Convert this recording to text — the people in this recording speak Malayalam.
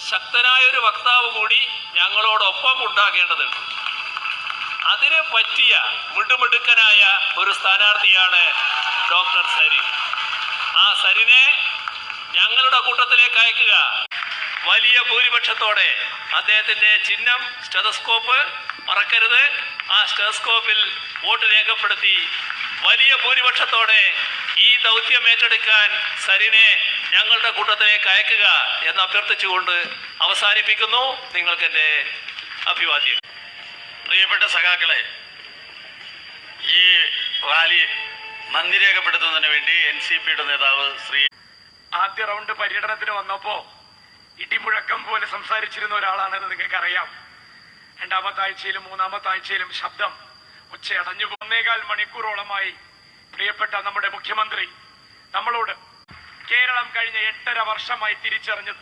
ശക്തനായ ഒരു വക്താവ് കൂടി ഞങ്ങളോടൊപ്പം ഉണ്ടാകേണ്ടതുണ്ട്. അതിന് പറ്റിയ മിടുമിടുക്കനായ ഒരു സ്ഥാനാർത്ഥിയാണ് ഡോക്ടർ സരിൻ. ആ സരിനെ ഞങ്ങളുടെ കൂട്ടത്തിലേക്ക് അയക്കുക. വലിയ ഭൂരിപക്ഷത്തോടെ അദ്ദേഹത്തിന്റെ ചിഹ്നം സ്റ്റെതസ്കോപ്പ് മറക്കരുത്. ആ സ്റ്റെതസ്കോപ്പിൽ വോട്ട് രേഖപ്പെടുത്തി വലിയ ഭൂരിപക്ഷത്തോടെ ഈ ദൗത്യം ഏറ്റെടുക്കാൻ സരിനെ ഞങ്ങളുടെ കൂട്ടത്തിലേക്ക് അയക്കുക എന്ന് അഭ്യർത്ഥിച്ചുകൊണ്ട് അവസാനിപ്പിക്കുന്നു. നിങ്ങൾക്ക് എൻ്റെ അഭിവാദ്യം. പ്രിയപ്പെട്ട സഖാക്കളെ, ഈ റാലി നന്ദി രേഖപ്പെടുത്തുന്നതിന് വേണ്ടി NCPയുടെ നേതാവ് ശ്രീ ആദ്യ റൗണ്ട് പര്യടനത്തിന് വന്നപ്പോ ഇടിമുഴക്കം പോലെ സംസാരിച്ചിരുന്ന ഒരാളാണെന്ന് നിങ്ങൾക്കറിയാം. രണ്ടാമത്തെ ആഴ്ചയിലും മൂന്നാമത്തെ ആഴ്ചയിലും ശബ്ദം ഉച്ചയടഞ്ഞു. 1.25 മണിക്കൂറോളമായി പ്രിയപ്പെട്ട നമ്മുടെ മുഖ്യമന്ത്രി നമ്മളോട് കേരളം കഴിഞ്ഞ 8.5 വർഷമായി തിരിച്ചറിഞ്ഞത്